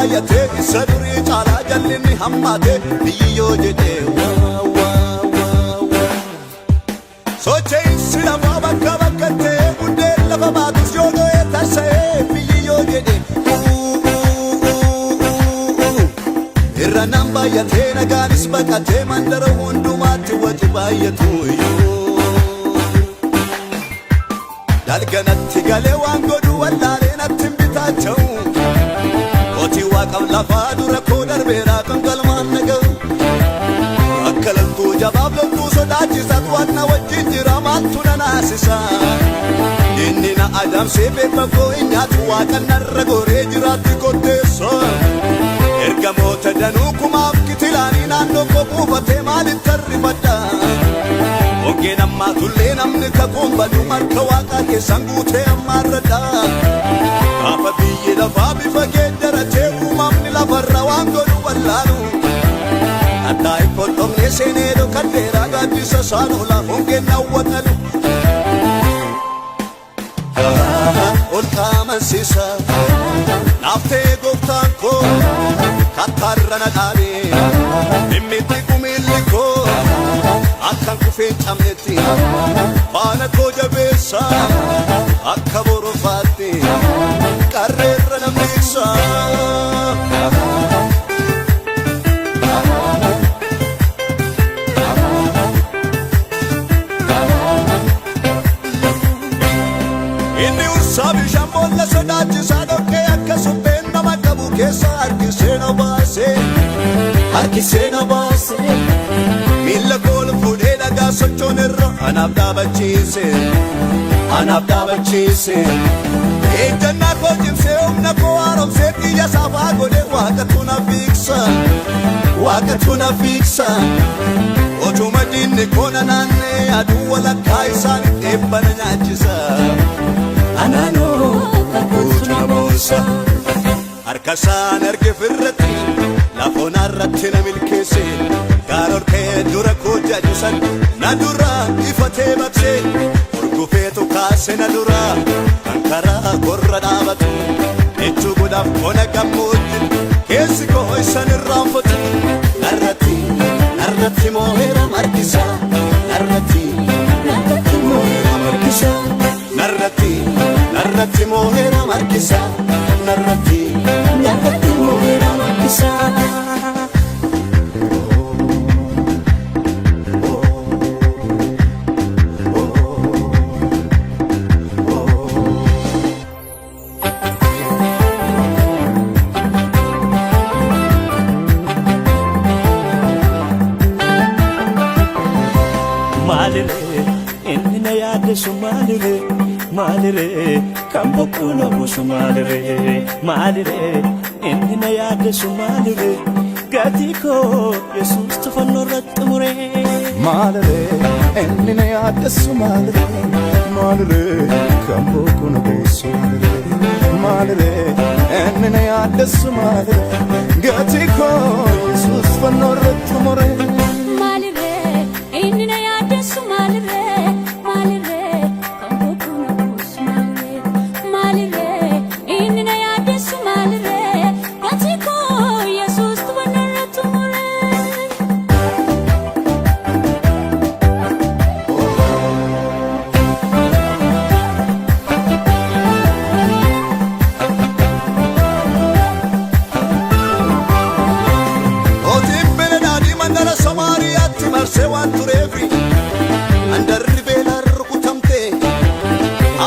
baay'ate saduri caalaa jallinni hammaate biyyoo jedhee socheensi lafaa bakka bakkatee buddeen lafa baatus yoo dho'ee tarsa'ee biyyoo jedhee irra nan baay'atee nagaanis baqatee mandara hundumaatti waci baay'atu dalganatti galee waan godhu wallaalee natti hin bitaacha'u mootii waaqaaf lafaa dura koo darbeeraa kan galmaan naga'u akka loltuu jabaaf loltuu sodaachisatu wanna wajjin jira maaltu na naasisa inni na adamsee beekma koo hin nyaatu waaqan narra goree jiraatti kotteessa ergamoota danuu kumaaf kitilaanii naannoo koo buufatee maalitti arrifadha Ogeen ammaa tullee namni kakuun badu marka waaqaa keessan guutee ammaarradha gaafa biyyi lafaa bifa geeddaratee uumamni lafarra waan godhu wallaalu addaa hin fodhomne seenee dhokadheeraa gaaddisa saanoo laafoon kennawwatalu ol qaamansiisa naaftee gooftaan koo kattaarra na dhaabee dhimmitti kumilli koo akkan kufeen cabnetti faana koo jabeessa akka borofaatti qarreerra na miiksa inni ursaa bishaan boolla sodaachisaa dhokkee akka supheen nama qabu keessa harkisee na baase miilla kool fuudhee dhagaa sochoonerra anaaf dhaabachiise ejjannaa koo cimsee humna koo haaromsee xiyya saafaa godhee waaqatu na fiiksa otuma diinni koo na naannee aduu walakkaa isaan eebbana nyaachisa anaanoo kakuutu na boonsa harka isaan arge firratti lafoonarratti na milkeesse gaarol kee dura koo jaajusan na dura ifatee baqsee urgufeetu kaase na dura kan karaa gorra dhaabatu ejjuu godhaaf kona gammoojji keessi koo isan irraanfatu narratti mooheera markisa narratti mooheera markisa narratti mooheera markisa narratti mooheera markisa Malire kambuku na busu malire inni na yaade su malire gatiko Yesus tufano ratmure malire inni na yaade su malire kambuku na busu malire inni na yaade su malire gatiko Yesus tufano ratmure malire inni na yaade su malire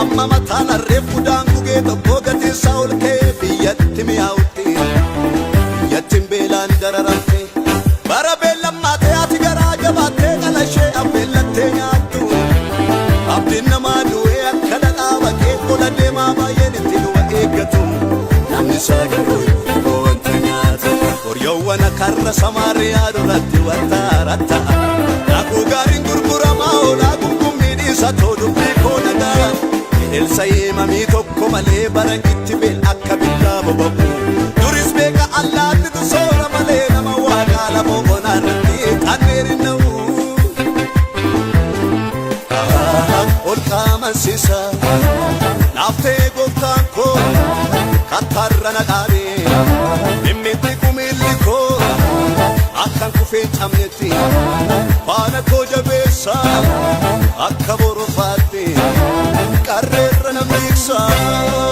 amma mataan arreefu daangugee tokko gatii saa'ol kee biyyatti mi'aawutti biyyattiin beelaan dararamte bara beellammaatee ati garaa jabaattee qalashee affeellattee nyaattu abdiin namaa du'ee akka dhadhaa baqee qola deemaa baay'een itti du'a eeggatu namni saagaruu yoo wanta nyaatu horyoowwan akarra samaariyaa duratti wattaaratta daakuu gaariin gurguramaa oolaa gungummii dhiisa too dubbii koo nagaa Elsa'ee mamii tokko malee barangitti beel akka billaa bobabu duris beeka allaatti tu soora malee nama waaqaa lamoo qonaarratti qanneerin na'u ol qaamansiisa naaftee gooftaan koo kattaarra na dhaabee lafee cabnetti faana koo jabeessa akka borufaatti qarreerra namni ibsa.